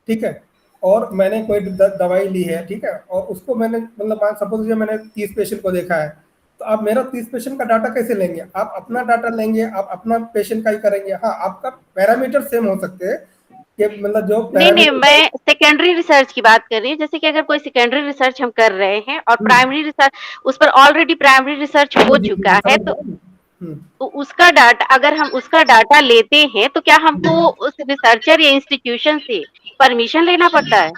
ठीक है, और मैंने कोई दवाई ली है, ठीक है, और उसको मैंने मतलब सपोज कीजिए मैंने 30 पेशेंट को देखा है, तो आप मेरा 30 पेशेंट का डाटा कैसे लेंगे? आप अपना डाटा लेंगे, आप अपना पेशेंट का ही करेंगे। हाँ, आपका पैरामीटर सेम हो सकते हैं कि मतलब जो नहीं, मैं सेकेंडरी रिसर्च की बात कर रही हूँ। जैसे कि अगर कोई सेकेंडरी रिसर्च हम कर रहे हैं और प्राइमरी रिसर्च उस पर ऑलरेडी प्राइमरी रिसर्च हो चुका है, तो उसका डाटा अगर हम उसका डाटा लेते हैं तो क्या हमको उस रिसर्चर या इंस्टीट्यूशन से परमिशन लेना पड़ता है?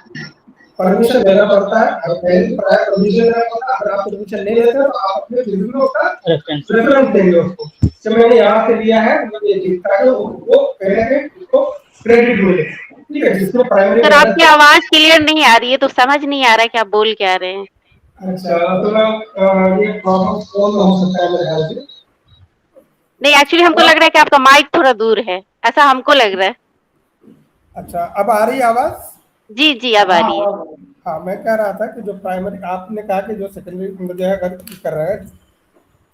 परमिशन लेना पड़ता है, परमिशन लेना पड़ता है। अगर आप परमिशन नहीं लेते तो आप अपने रिव्यू का रेफरेंस देंगे उसको कि मैंने यहाँ से लिया है, ये चीज ताकि वो पहले उसको क्रेडिट मिले, ठीक है। जिसमें प्राइमरी सर आपकी आवाज क्लियर नहीं आ रही है तो समझ नहीं आ रहा है कि आप बोल क्या रहे हैं। अच्छा, तो मैं ये प्रॉब्लम सॉल्व हो सकता है मेरे ख्याल से। नहीं, एक्चुअली हमको लग रहा है कि आपका माइक थोड़ा दूर है, ऐसा हमको लग रहा है। अच्छा, अब आ रही है आवाज? जी जी अब आ रही है। हाँ, मैं कह रहा था कि जो प्राइमरी आपने कहा कि जो सेकेंडरी जो है अगर कर रहे हैं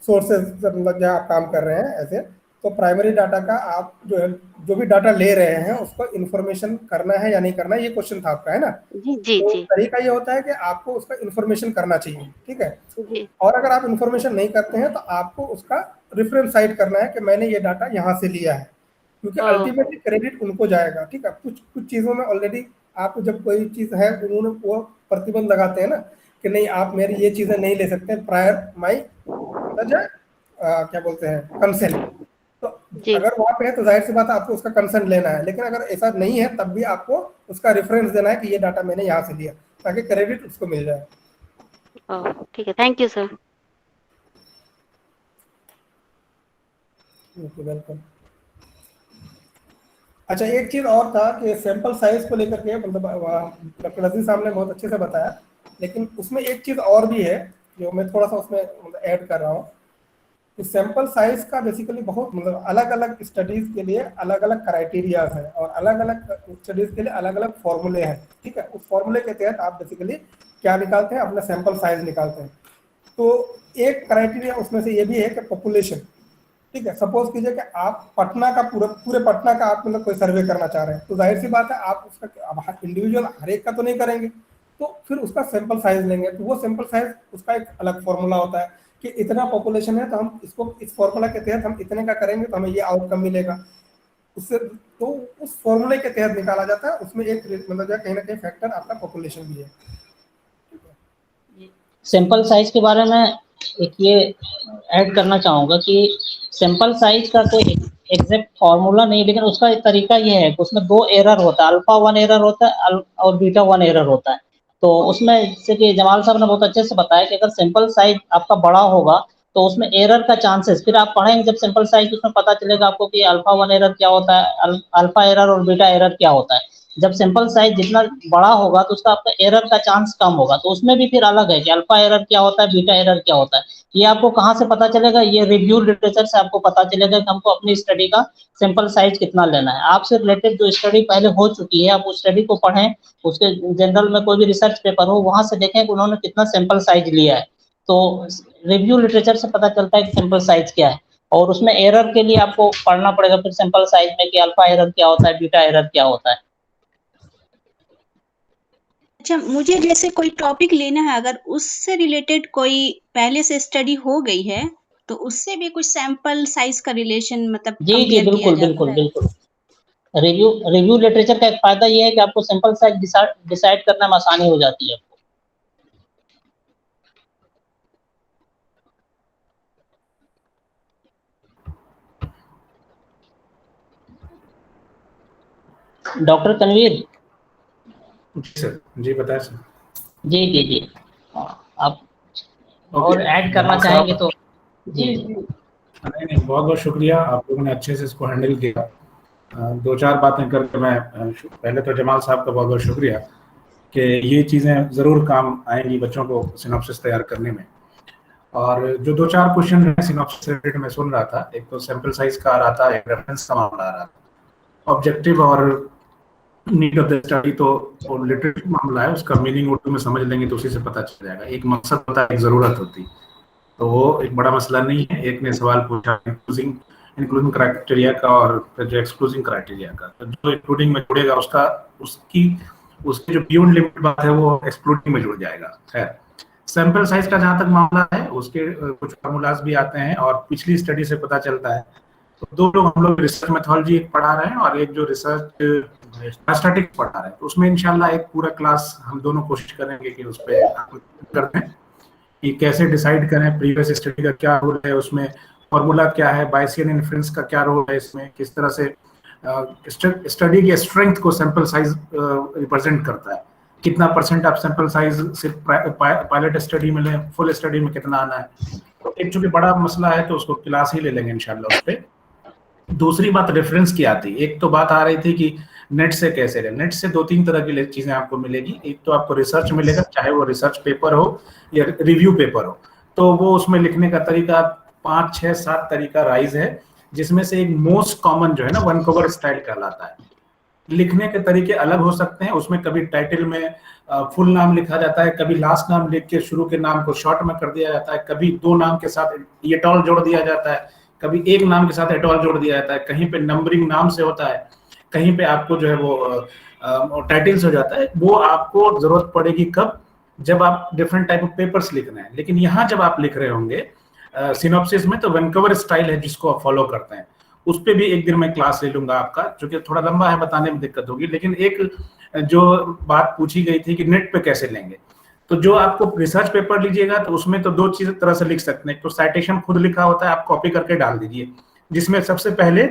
सोर्सेज मतलब जहाँ आप काम कर रहे हैं ऐसे, तो प्राइमरी डाटा का आप जो है जो भी डाटा ले रहे हैं उसको इन्फॉर्मेशन करना है या नहीं करना है, ये क्वेश्चन था आपका, है ना? जी जी तो जी। तरीका ये होता है कि आपको उसका इन्फॉर्मेशन करना चाहिए, ठीक है। जी। और अगर आप इन्फॉर्मेशन नहीं करते हैं तो आपको उसका रेफरेंस साइट करना है कि मैंने ये डाटा यहाँ से लिया है, क्योंकि अल्टीमेटली क्रेडिट उनको जाएगा, ठीक है। कुछ चीजों में ऑलरेडी आप जब कोई चीज है उन्होंने वो प्रतिबंध लगाते हैं ना कि नहीं आप मेरी ये चीजें नहीं ले सकते प्रायर माई क्या बोलते हैं कंसेंट। तो अगर वहाँ पे है तो जाहिर सी बात है आपको उसका कंसेंट लेना है, लेकिन अगर ऐसा नहीं है तब भी आपको उसका रेफरेंस देना है कि ये डाटा मैंने यहाँ से लिया, ताकि क्रेडिट उसको मिल जाए। ठीक है, थैंक यू सर। वेलकम। अच्छा, एक चीज और था कि सैंपल साइज को लेकर के मतलब डॉक्टर अजीज साहब ने बहुत अच्छे से बताया, लेकिन उसमें एक चीज और भी है जो मैं थोड़ा सा उसमें ऐड कर रहा हूँ कि सैंपल साइज का बेसिकली बहुत मतलब अलग अलग स्टडीज के लिए अलग अलग क्राइटेरियाज है और अलग अलग स्टडीज के लिए अलग अलग फॉर्मूले हैं, ठीक है। उस फॉर्मूले के तहत आप बेसिकली क्या निकालते हैं, अपना सैंपल साइज निकालते हैं। तो एक क्राइटेरिया उसमें से ये भी है कि पॉपुलेशन, ठीक है। सपोज कीजिए कि आप पटना का पूरे पटना का आप मतलब कोई सर्वे करना चाह रहे हैं, तो जाहिर सी बात है आप उसका इंडिविजुअल हर एक का तो नहीं करेंगे, तो फिर उसका सैंपल साइज लेंगे। तो वो सैंपल साइज उसका एक अलग फॉर्मूला होता है कि इतना पॉपुलेशन है तो हम इसको इस फॉर्मूला के तहत हम इतने का करेंगे तो हमें ये आउटकम मिलेगा उससे। तो उस फॉर्मूले के तहत निकाला जाता है, उसमें एक मतलब कहीं ना कहीं फैक्टर आपका पॉपुलेशन भी है। सैंपल साइज के बारे में एक ये ऐड करना चाहूँगा कि सैंपल साइज का कोई एग्जैक्ट फॉर्मूला नहीं, लेकिन उसका एक तरीका ये है कि उसमें 2 एरर होता है, अल्फा 1 एरर होता है और बीटा 1 एरर होता है। तो उसमें जैसे कि जमाल साहब ने बहुत अच्छे से बताया कि अगर सैंपल साइज आपका बड़ा होगा तो उसमें एरर का चांसेस, फिर आप पढ़ेंगे जब सैंपल साइज, उसमें पता चलेगा आपको कि अल्फा 1 एरर क्या होता है, अल्फा एरर और बीटा एरर क्या होता है। जब सैंपल साइज जितना बड़ा होगा तो उसका आपका एरर का चांस कम होगा। तो उसमें भी फिर अलग है कि अल्फा एरर क्या होता है, बीटा एरर क्या होता है। ये आपको कहाँ से पता चलेगा, ये रिव्यू लिटरेचर से आपको पता चलेगा कि हमको अपनी स्टडी का सैंपल साइज कितना लेना है। आपसे रिलेटेड जो स्टडी पहले हो चुकी है आप उस स्टडी को पढ़ें, उसके जनरल में कोई भी रिसर्च पेपर हो वहां से देखें कि उन्होंने कितना सैंपल साइज लिया है। तो रिव्यू लिटरेचर से पता चलता है कि सैंपल साइज क्या है, और उसमें एरर के लिए आपको पढ़ना पड़ेगा फिर सैंपल साइज में कि अल्फा एरर क्या होता है, बीटा एरर क्या होता है। अच्छा, मुझे जैसे कोई टॉपिक लेना है, अगर उससे रिलेटेड कोई पहले से स्टडी हो गई है तो उससे भी कुछ सैंपल साइज का रिलेशन मतलब जी कंपेयर किया बिल्कुल जाता बिल्कुल है। बिल्कुल। रिव्यू लिटरेचर का एक फायदा ये है कि आपको सैंपल साइज डिसाइड करने में आसानी हो जाती है। डॉक्टर तनवीर। जी सर, जी बताएं सर। जी जी जी, आप और ऐड करना चाहेंगे तो जी। नहीं, बहुत बहुत शुक्रिया, आप लोगों ने अच्छे से इसको हैंडल किया। 2-4 बातें करके मैं पहले तो जमाल साहब का बहुत बहुत शुक्रिया कि ये चीज़ें ज़रूर काम आएंगी बच्चों को सिनॉप्सिस तैयार करने में। और जो 2-4 क्वेश्चन है सिनॉप्सिस रिलेटेड मैं सुन रहा था, एक तो सैंपल साइज का आ रहा था, एक रेफरेंस का मामला आ रहा था, ऑब्जेक्टिव और नीड ऑफ द स्टडी तो लिटरेचर मामला है, उसका मीनिंग उर्दू में समझ लेंगे तो उसी से पता चल जाएगा। एक मकसद होता है, एक ज़रूरत होती, तो वो एक बड़ा मसला नहीं है। एक ने सवाल पूछा इंक्लूडिंग क्राइटेरिया का और फिर जो एक्सक्लूजिंग क्राइटेरिया का, तो जो इंक्लूडिंग में जुड़ेगा उसकी जो बियॉन्ड लिमिट बात है वो एक्सक्लूडिंग में जुड़ जाएगा। खैर, सैंपल साइज का जहाँ तक मामला है उसके कुछ फार्मूलाज भी आते हैं और पिछली स्टडी से पता चलता है। तो 2 लोग हम लोग रिसर्च मेथोडोलॉजी एक पढ़ा रहे हैं और एक जो रिसर्च स्टैटिस्टिक्स पढ़ा रहे हैं, तो उसमें इंशाल्लाह एक पूरा क्लास हम दोनों कोशिश करेंगे कि उस पर करते हैं कि कैसे डिसाइड करें प्रीवियस स्टडी का क्या रोल है, उसमें फॉर्मूला क्या है, बायसियन इन्फ्लुएंस का क्या रोल है, इसमें किस तरह से स्टडी के स्ट्रेंथ को सैंपल साइज रिप्रेजेंट करता है, कितना परसेंट आप सैंपल साइज सिर्फ पायलट स्टडी में लें, फुल स्टडी में कितना आना है। तो एक चूंकि बड़ा मसला है तो उसको क्लास ही ले लेंगे इंशाल्लाह उस पर। दूसरी बात रेफरेंस की आती, एक तो बात आ रही थी कि नेट से कैसे लें। नेट से 2-3 तरह की चीजें आपको मिलेगी। एक तो आपको रिसर्च मिलेगा, चाहे वो रिसर्च पेपर हो या रिव्यू पेपर हो, तो वो उसमें लिखने का तरीका 5, 6, 7 तरीका राइज है, जिसमें से एक मोस्ट कॉमन जो है ना वैंकूवर स्टाइल कहलाता है। लिखने के तरीके अलग हो सकते हैं, उसमें कभी टाइटल में फुल नाम लिखा जाता है, कभी लास्ट नाम लिख के शुरू के नाम को शॉर्ट में कर दिया जाता है, कभी 2 नाम के साथ एटॉल जोड़ दिया जाता है, कभी 1 नाम के साथ एटॉल जोड़ दिया जाता है, कहीं पे नंबरिंग नाम से होता है, कहीं पे आपको जो है वो टाइटल से हो जाता है। वो आपको जरूरत पड़ेगी कब, जब आप डिफरेंट टाइप ऑफ पेपर्स लिख रहे हैं। लेकिन यहाँ जब आप लिख रहे होंगे सिनॉप्सिस में, तो वैंकूवर स्टाइल है जिसको आप फॉलो करते हैं, उस पर भी एक दिन मैं क्लास ले लूंगा आपका, जो कि थोड़ा लंबा है, बताने में दिक्कत होगी। लेकिन एक जो बात पूछी गई थी कि नेट पे कैसे लेंगे, तो जो आपको रिसर्च पेपर लीजिएगा तो उसमें तो 2 चीज तरह से लिख सकते हैं। तो साइटेशन खुद लिखा होता है, आप कॉपी करके डाल दीजिए, जिसमें सबसे पहले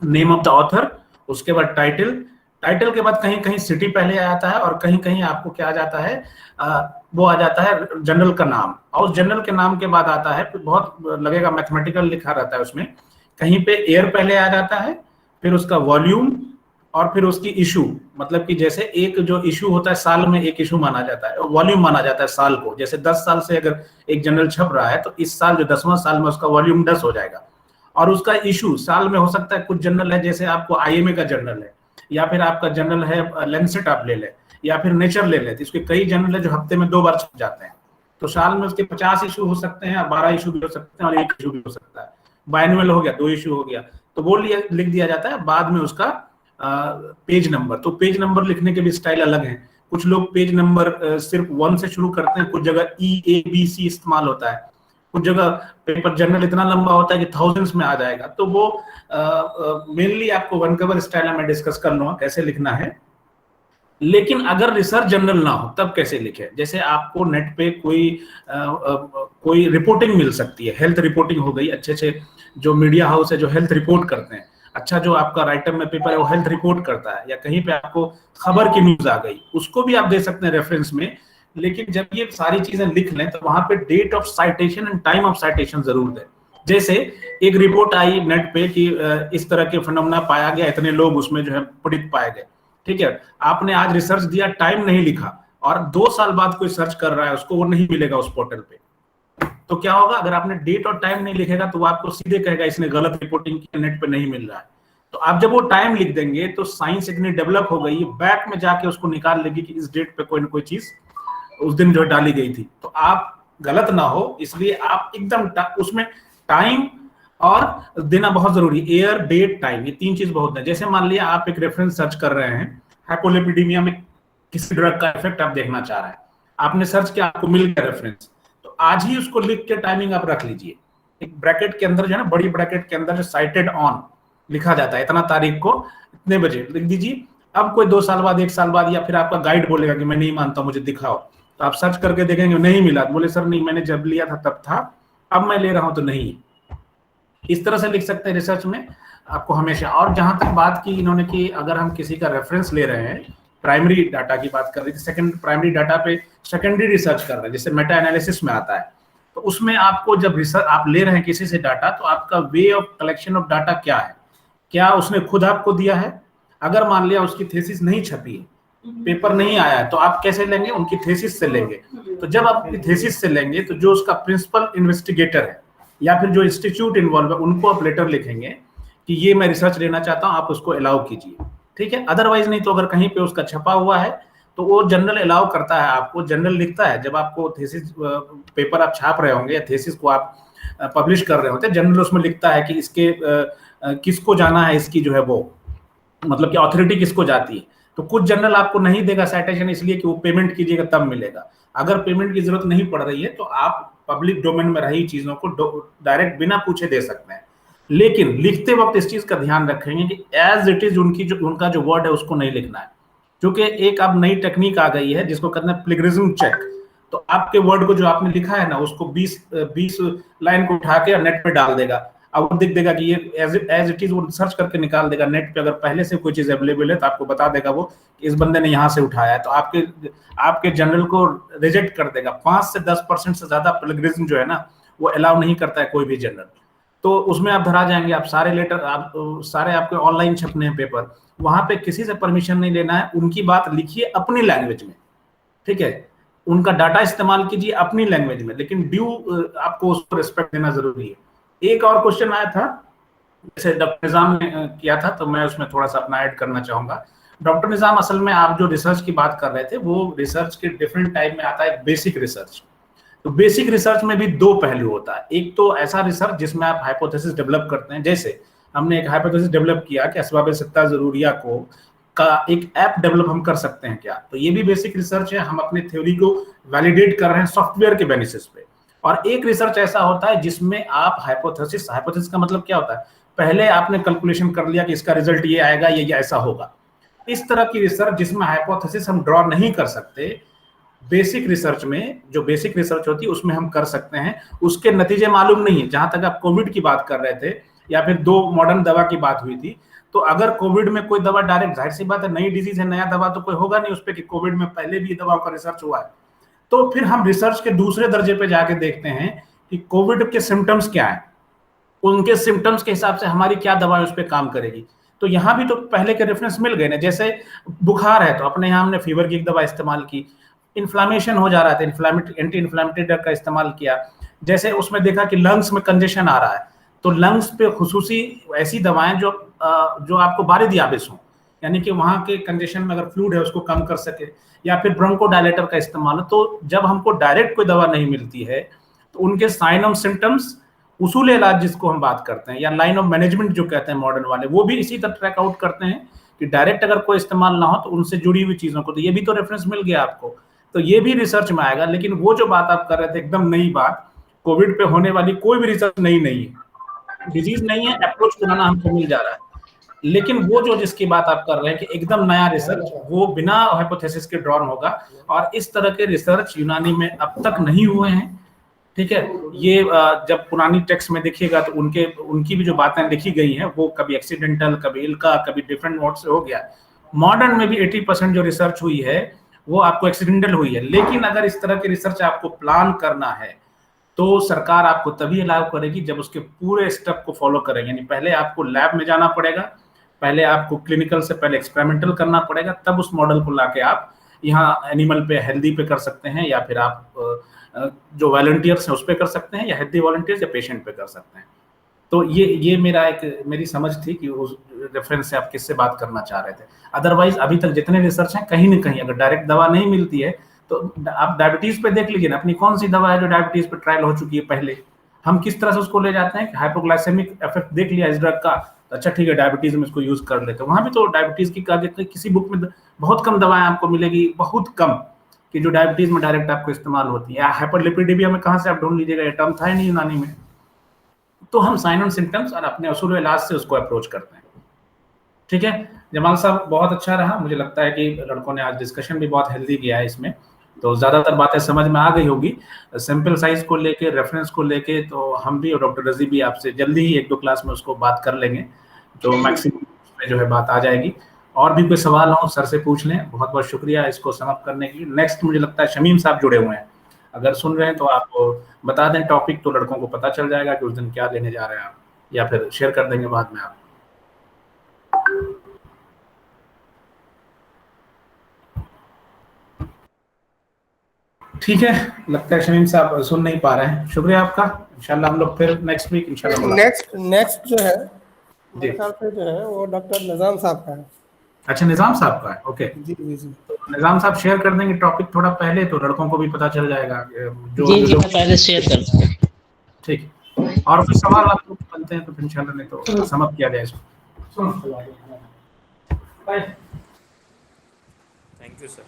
नेम ऑफ द ऑथर, उसके बाद टाइटल के बाद कहीं कहीं सिटी पहले आ जाता है और कहीं कहीं आपको क्या आ जाता है, वो आ जाता है जनरल का नाम, और उस जनरल के नाम के बाद आता है, बहुत लगेगा मैथमेटिकल लिखा रहता है उसमें, कहीं पे ईयर पहले आ जाता है, फिर उसका वॉल्यूम और फिर उसकी इशू, मतलब कि जैसे एक जो इशू होता है साल में एक इशू माना जाता है, वॉल्यूम माना जाता है साल को। जैसे 10 साल से अगर एक जर्नल छप रहा है तो इस साल जो 10वां साल में उसका वॉल्यूम 10 हो जाएगा। और उसका इशू साल में हो सकता है, कुछ जर्नल है जैसे आपको आईएमए का जर्नल है, या फिर आपका जर्नल है लैंसेट आप ले लें, या फिर नेचर ले लें, तो इसके कई जर्नल है जो हफ्ते में 2 बार छप जाते हैं। तो साल में उसके 50 इशू हो सकते हैं, 12 इशू भी हो सकते हैं, और 1 इशू भी हो सकता है। बायनुअल हो गया, 2 इशू हो गया, तो वो लिख दिया जाता है बाद में उसका पेज नंबर। तो पेज नंबर लिखने के भी स्टाइल अलग हैं। कुछ लोग पेज नंबर सिर्फ 1 से शुरू करते हैं, कुछ जगह EABC इस्तेमाल होता है, कुछ जगह पेपर जर्नल इतना लंबा होता है कि थाउजेंड्स में आ जाएगा। तो वो मेनली आपको वन कवर स्टाइल में डिस्कस कर लूंगा कैसे लिखना है। लेकिन अगर रिसर्च जर्नल ना हो तब कैसे लिखे? जैसे आपको नेट पे कोई रिपोर्टिंग मिल सकती है, हेल्थ रिपोर्टिंग हो गई, अच्छे अच्छे जो मीडिया हाउस है जो हेल्थ रिपोर्ट करते हैं, अच्छा जो आपका राइटर में पेपर है वो हेल्थ रिपोर्ट करता है, या कहीं पे आपको खबर की न्यूज आ गई, उसको भी आप दे सकते हैं रेफरेंस में। लेकिन जब ये सारी चीजें लिख लें तो वहां पे date of citation and time of citation जरूर दें। जैसे एक रिपोर्ट आई नेट पे कि इस तरह के फिनोमेना पाया गया, इतने लोग उसमें जो है पीड़ित पाए गए, ठीक है, आपने आज रिसर्च दिया, टाइम नहीं लिखा, और 2 साल बाद कोई सर्च कर रहा है उसको वो नहीं मिलेगा उस पोर्टल पे। तो क्या होगा? अगर आपने डेट और टाइम नहीं लिखेगा तो वो आपको सीधे कहेगा इसने गलत रिपोर्टिंग की, नेट पे नहीं मिल रहा है। तो आप जब वो टाइम लिख देंगे तो साइंस इतनी डेवलप हो गई, बैक में जाके उसको निकाल लेगी कि इस डेट पे कोई ना कोई चीज उस दिन जो डाली गई थी। तो आप गलत ना हो इसलिए आप एकदम उसमें टाइम और देना बहुत जरूरी, एयर डेट टाइम, ये 3 चीज बहुत है। जैसे मान लिया आप एक रेफरेंस सर्च कर रहे हैं, हाइपोलिपिडीमिया में किसी ड्रग का इफेक्ट आप देखना चाह रहे हैं, आपने सर्च किया, आपको मिल गया रेफरेंस, तो आज ही उसको लिख के टाइमिंग आप रख लीजिए। एक ब्रैकेट के अंदर जो है ना, बड़ी ब्रैकेट के अंदर जो साइटेड ऑन लिखा जाता है, इतना तारीख को इतने बजे लिख दीजिए। अब कोई 2 साल बाद, 1 साल बाद, या फिर आपका गाइड बोलेगा कि मैं नहीं मानता, मुझे दिखाओ, तो आप सर्च करके देखेंगे नहीं मिला, बोले सर नहीं मैंने जब लिया था तब था, अब मैं ले रहा हूं तो नहीं। इस तरह से लिख सकते हैं रिसर्च में आपको हमेशा। और जहां तक बात की इन्होंने कि अगर हम किसी का रेफरेंस ले रहे हैं, प्राइमरी डाटा की बात कर रही थी, सेकंड प्राइमरी डाटा पे सेकेंडरी रिसर्च कर रहे हैं, जैसे मेटा एनालिसिस में आता है, तो उसमें आपको जब रिसर्च आप ले रहे हैं किसी से डाटा, तो आपका way of collection of data क्या है? क्या उसने खुद आपको दिया है? अगर मान लिया उसकी थीसिस नहीं छपी है, पेपर नहीं आया है, तो आप कैसे लेंगे? उनकी थीसिस से लेंगे। तो जब आप थीसिस से लेंगे तो जो उसका प्रिंसिपल इन्वेस्टिगेटर है या फिर जो इंस्टीट्यूट इन्वॉल्व है उनको आप लेटर लिखेंगे कि ये मैं रिसर्च लेना चाहता हूं, आप उसको अलाउ कीजिए, ठीक है। अदरवाइज नहीं तो अगर कहीं पे उसका छपा हुआ है तो वो जनरल अलाउ करता है आपको, जनरल लिखता है। जब आपको थीसिस पेपर आप छाप रहे होंगे या थीसिस को आप पब्लिश कर रहे होते हैं, जनरल उसमें लिखता है कि इसके किसको जाना है, इसकी जो है वो मतलब कि अथॉरिटी किसको जाती है। तो कुछ जर्नल आपको नहीं देगा साइटेशन, इसलिए कि वो पेमेंट कीजिएगा तब मिलेगा। अगर पेमेंट की जरूरत नहीं पड़ रही है तो आप पब्लिक डोमेन में रही चीजों को डायरेक्ट बिना पूछे दे सकते हैं। लेकिन लिखते वक्त इस चीज का ध्यान रखेंगे कि एज इट इज उनका जो वर्ड है उसको नहीं लिखना है, क्योंकि एक अब नई टेक्निक आ गई है जिसको कहते हैं प्लेगरिज्म चेक। तो आपके वर्ड को जो आपने लिखा है ना, उसको 20 लाइन को उठा के नेट पे डाल देगा, अब वो दिख देगा कि ये एज इट इज वो सर्च करके निकाल देगा नेट पे। अगर पहले से कोई चीज अवेलेबल है तो आपको बता देगा वो कि इस बंदे ने यहाँ से उठाया है, तो आपके जर्नल को रिजेक्ट कर देगा। 5 से 10% से ज्यादा प्लेगरिज्म जो है ना वो अलाउ नहीं करता है कोई भी जर्नल, तो उसमें आप धरा जाएंगे। आप सारे लेटर सारे आपके ऑनलाइन छपने हैं पेपर, वहां पे किसी से परमिशन नहीं लेना है, उनकी बात लिखिए अपनी लैंग्वेज में, ठीक है, उनका डाटा इस्तेमाल कीजिए अपनी लैंग्वेज में, लेकिन ड्यू आपको उसको रिस्पेक्ट देना जरूरी है। एक और क्वेश्चन आया था, जैसे डॉक्टर निजाम ने किया था, तो मैं उसमें थोड़ा सा अपना ऐड करना चाहूंगा। डॉक्टर निजाम, असल में आप जो रिसर्च की बात कर रहे थे वो रिसर्च के डिफरेंट टाइप में आता है। बेसिक रिसर्च, तो बेसिक रिसर्च में भी 2 पहलू होता है। एक तो ऐसा रिसर्च जिसमें आप हाइपोथेसिस डेवलप करते हैं, जैसे हमने एक हाइपोथेसिस डेवलप किया कि असबाब सत्ता जरूरिया को का एक ऐप डेवलप हम कर सकते हैं क्या, तो ये भी बेसिक रिसर्च है। हम अपने थ्योरी को वैलिडेट कर रहे हैं सॉफ्टवेयर के बेसिस पे। और एक रिसर्च ऐसा होता है जिसमें आप हाइपोथेसिस का मतलब क्या होता है, पहले आपने कैलकुलेशन कर लिया कि इसका रिजल्ट ये आएगा, ये ऐसा होगा। इस तरह की रिसर्च जिसमें हाइपोथेसिस हम ड्रॉ नहीं कर सकते, बेसिक रिसर्च में जो बेसिक रिसर्च होती है उसमें हम कर सकते हैं। उसके नतीजे मालूम नहीं है। जहां तक आप कोविड की बात कर रहे थे या फिर 2 मॉडर्न दवा की बात हुई थी, तो अगर कोविड में कोई दवा डायरेक्ट, जाहिर सी बात है नई डिजीज है, नया दवा तो कोई होगा नहीं उस पर कि कोविड में पहले भी दवाओं का रिसर्च हुआ है। तो फिर हम रिसर्च के दूसरे दर्जे पे जाके देखते हैं कि कोविड के सिम्टम्स क्या हैं, उनके सिम्टम्स के हिसाब से हमारी क्या दवा उस पर काम करेगी। तो यहाँ भी तो पहले के रेफरेंस मिल गए ना। जैसे बुखार है तो अपने यहाँ हमने फीवर की एक दवा इस्तेमाल की, इन्फ्लामेशन हो जा रहा था, एंटी इन्फ्लामेटरी ड्रग का इस्तेमाल किया। जैसे उसमें देखा कि लंग्स में कंजेशन आ रहा है तो लंग्स पे खुसूसी ऐसी दवाएं जो आपको बारिदियाबिस हो, यानी कि वहाँ के कंजेशन में अगर फ्लूइड है उसको कम कर सके, या फिर ब्रोंकोडायलेटर का इस्तेमाल हो। तो जब हमको डायरेक्ट कोई दवा नहीं मिलती है तो उनके साइन ऑफ सिम्टम्स, उसूल इलाज जिसको हम बात करते हैं, या लाइन ऑफ मैनेजमेंट जो कहते हैं मॉडर्न वाले, वो भी इसी तरह ट्रैक आउट करते हैं कि डायरेक्ट अगर कोई इस्तेमाल ना हो तो उनसे जुड़ी हुई चीजों को, तो ये भी तो रेफरेंस मिल गया आपको, तो ये भी रिसर्च में आएगा। लेकिन वो जो बात आप कर रहे थे एकदम नई बात, कोविड पे होने वाली कोई भी रिसर्च नई नहीं है, डिजीज नहीं है, अप्रोच पुराना हमको मिल जा रहा है। लेकिन वो जो जिसकी बात आप कर रहे हैं कि एकदम नया रिसर्च, वो बिना हाइपोथेसिस के ड्रॉन होगा, और इस तरह के रिसर्च यूनानी में अब तक नहीं हुए हैं। ठीक है, ये जब पुरानी टेक्स्ट में देखिएगा तो उनकी भी जो बातें लिखी गई हैं वो कभी एक्सीडेंटल, कभी इल्का, कभी डिफरेंट वर्ड से हो गया। मॉडर्न में भी 80% जो रिसर्च हुई है वो आपको एक्सीडेंटल हुई है। लेकिन अगर इस तरह की रिसर्च आपको प्लान करना है तो सरकार आपको तभी अलाउ करेगी जब उसके पूरे स्टेप को फॉलो करेंगे। यानी पहले आपको लैब में जाना पड़ेगा, पहले आपको क्लिनिकल से पहले एक्सपेरिमेंटल करना पड़ेगा, तब उस मॉडल को लाके आप यहाँ एनिमल पे, हेल्दी पे कर सकते हैं, या फिर आप जो वॉलंटियर्स हैं उस पे कर सकते हैं, या हेल्दी वॉलंटियर्स या पेशेंट पे कर सकते हैं। तो ये मेरी समझ थी कि उस रेफरेंस से आप किससे बात करना चाह रहे थे। अदरवाइज अभी तक जितने रिसर्च हैं कहीं ना कहीं अगर डायरेक्ट दवा नहीं मिलती है तो आप डायबिटीज पे देख लीजिए ना, अपनी कौन सी दवा है जो डायबिटीज पे ट्रायल हो चुकी है पहले, हम किस तरह से उसको ले जाते हैं कि हाइपोग्लाइसेमिक इफेक्ट देख लिया इस ड्रग का, तो अच्छा ठीक है डायबिटीज में इसको यूज कर लेते हैं। वहां भी तो डायबिटीज की किसी बुक में बहुत कम दवाएं आपको मिलेगी, बहुत कम, कि जो डायबिटीज में डायरेक्ट आपको इस्तेमाल होती है। हाइपरलिपिडेमिया में कहाँ से आप ढूंढ लीजिएगा, ये टर्म था ही नहीं यूनानी में। तो हम साइन एंड सिम्टम्स और अपने उसूल इलाज से उसको अप्रोच करते हैं। ठीक है जमाल साहब, बहुत अच्छा रहा। मुझे लगता है कि लड़कों ने आज डिस्कशन भी बहुत हेल्दी किया है इसमें, तो ज्यादातर बातें समझ में आ गई होगी। सैंपल साइज को लेके, रेफरेंस को लेके, तो हम भी और डॉक्टर रजी भी आपसे जल्दी ही 1-2 क्लास में उसको बात कर लेंगे, तो मैक्सिमम में जो है बात आ जाएगी। और भी कोई सवाल हो सर से पूछ लें। बहुत बहुत शुक्रिया इसको समाप्त करने के लिए। नेक्स्ट मुझे लगता है शमीम साहब जुड़े हुए हैं, अगर सुन रहे हैं तो आप बता दें टॉपिक, तो लड़कों को पता चल जाएगा कि उस दिन क्या लेने जा रहे हैं आप, या फिर शेयर कर देंगे बाद में आप। ठीक है, लगता है शमीम साहब सुन नहीं पा रहे हैं। शुक्रिया आपका। इंशाल्लाह हम लोग फिर नेक्स्ट वीक इंशाल्लाह। नेक्स्ट जो है मेरे ख्याल से जो है वो डॉक्टर निजाम साहब का है। अच्छा, निजाम साहब का है, ओके। जी जी जी, तो निजाम साहब शेयर कर देंगे टॉपिक थोड़ा पहले, तो लड़कों को भी पता चल जाएगा जी मैं पहले शेयर करता हूं। ठीक, और कोई सवाल आप लोग बनते हैं तो फिर इंशाल्लाह नहीं तो समाप्त किया जाए इसको। Thank you sir.